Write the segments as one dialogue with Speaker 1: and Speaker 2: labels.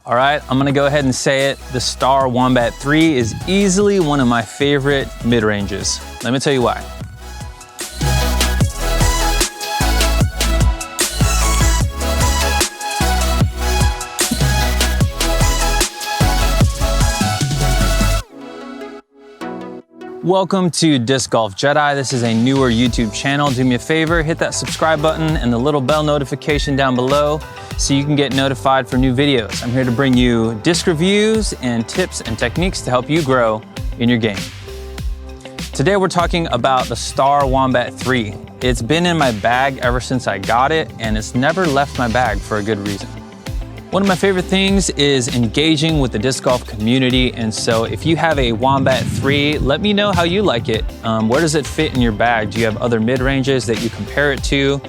Speaker 1: All right, I'm gonna go ahead and say it. The Star Wombat3 is easily one of my favorite mid-ranges. Let me tell you why. Welcome to Disc Golf Jedi. This is a newer YouTube channel. Do me a favor, hit that subscribe button and the little bell notification down below so you can get notified for new videos. I'm here to bring you disc reviews and tips and techniques to help you grow in your game. Today we're talking about the Star Wombat3. It's been in my bag ever since I got it, and it's never left my bag for a good reason. One of my favorite things is engaging with the disc golf community, and so if you have a Wombat3, let me know how you like it. Where does it fit in your bag? Do you have other mid-ranges that you compare it to?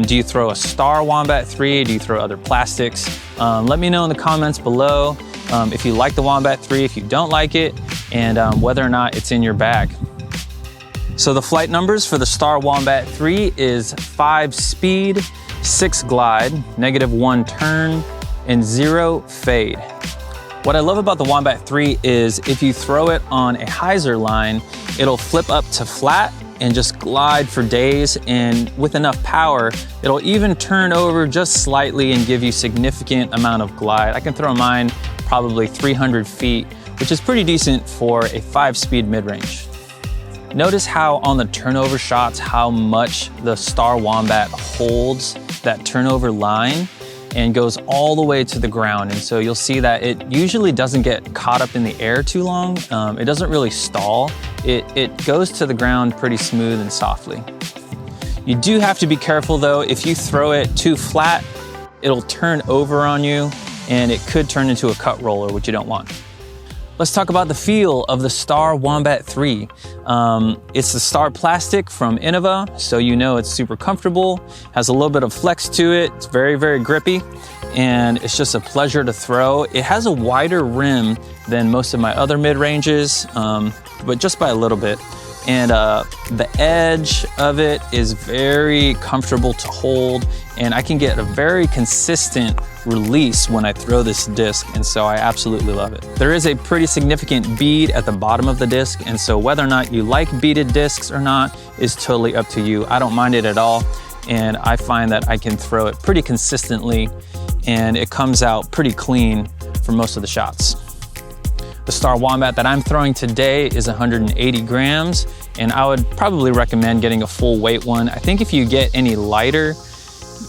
Speaker 1: Do you throw a Star Wombat3? Do you throw other plastics? Let me know in the comments below if you like the Wombat3, if you don't like it, and whether or not it's in your bag. So the flight numbers for the Star Wombat3 is 5 speed, 6 glide, -1 turn, and 0 fade. What I love about the Wombat3 is if you throw it on a hyzer line, it'll flip up to flat and just glide for days, and with enough power, it'll even turn over just slightly and give you significant amount of glide. I can throw mine probably 300 feet, which is pretty decent for a 5-speed mid-range. Notice how on the turnover shots, how much the Star Wombat holds that turnover line and goes all the way to the ground. And so you'll see that it usually doesn't get caught up in the air too long. It doesn't really stall. It goes to the ground pretty smooth and softly. You do have to be careful though. If you throw it too flat, it'll turn over on you and it could turn into a cut roller, which you don't want. Let's talk about the feel of the Star Wombat3. It's the Star plastic from Innova, so you know it's super comfortable, has a little bit of flex to it, it's very, very grippy, and it's just a pleasure to throw. It has a wider rim than most of my other mid-ranges, but just by a little bit. And the edge of it is very comfortable to hold, and I can get a very consistent release when I throw this disc, and so I absolutely love it. There is a pretty significant bead at the bottom of the disc, and so whether or not you like beaded discs or not is totally up to you. I don't mind it at all, and I find that I can throw it pretty consistently, and it comes out pretty clean for most of the shots. The Star Wombat that I'm throwing today is 180 grams, and I would probably recommend getting a full weight one. I think if you get any lighter,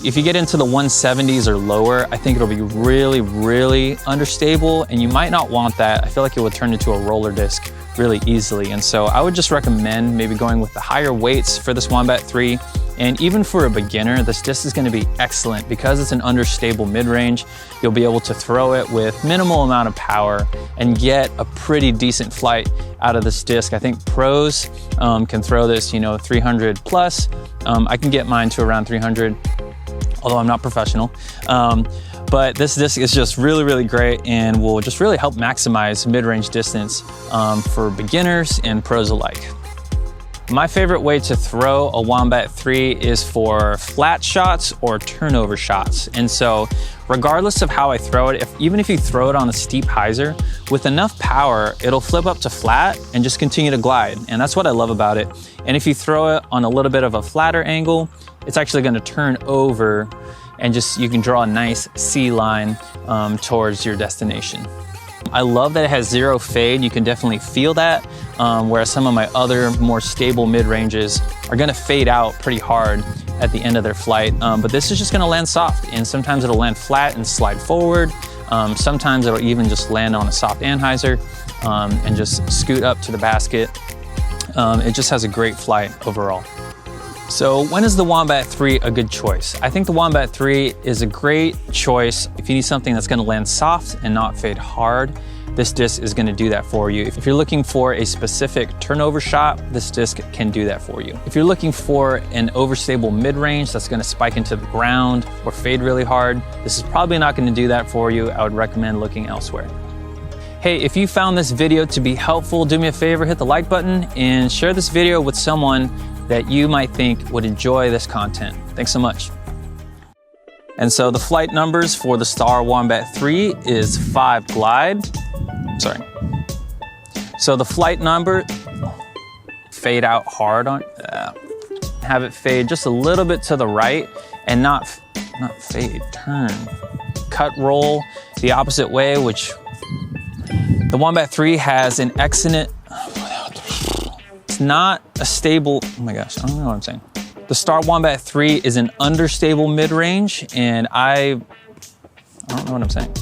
Speaker 1: if you get into the 170s or lower, I think it'll be really, really understable, and you might not want that. I feel like it would turn into a roller disc really easily, and so I would just recommend maybe going with the higher weights for this Wombat3. And even for a beginner, this disc is gonna be excellent because it's an understable mid-range. You'll be able to throw it with minimal amount of power and get a pretty decent flight out of this disc. I think pros can throw this, 300 plus. I can get mine to around 300, although I'm not professional. But this disc is just really, really great and will just really help maximize mid-range distance for beginners and pros alike. My favorite way to throw a Wombat3 is for flat shots or turnover shots. And so regardless of how I throw it, even if you throw it on a steep hyzer, with enough power, it'll flip up to flat and just continue to glide. And that's what I love about it. And if you throw it on a little bit of a flatter angle, it's actually gonna turn over and you can draw a nice C line towards your destination. I love that it has 0 fade. You can definitely feel that, whereas some of my other more stable mid-ranges are gonna fade out pretty hard at the end of their flight. But this is just gonna land soft, and sometimes it'll land flat and slide forward. Sometimes it'll even just land on a soft anhyzer and just scoot up to the basket. It just has a great flight overall. So when is the Wombat3 a good choice? I think the Wombat3 is a great choice if you need something that's gonna land soft and not fade hard. This disc is gonna do that for you. If you're looking for a specific turnover shot, this disc can do that for you. If you're looking for an overstable mid-range that's gonna spike into the ground or fade really hard, this is probably not gonna do that for you. I would recommend looking elsewhere. Hey, if you found this video to be helpful, do me a favor, hit the like button and share this video with someone that you might think would enjoy this content. Thanks so much. And so the flight numbers for the Star Wombat3 is 5 glide. Sorry. So the flight number, fade out hard on, have it fade just a little bit to the right and not fade, turn. Cut roll the opposite way, which the Wombat3 has an excellent, it's not a stable, oh my gosh, I don't know what I'm saying. The Star Wombat3 is an understable mid-range, and I don't know what I'm saying.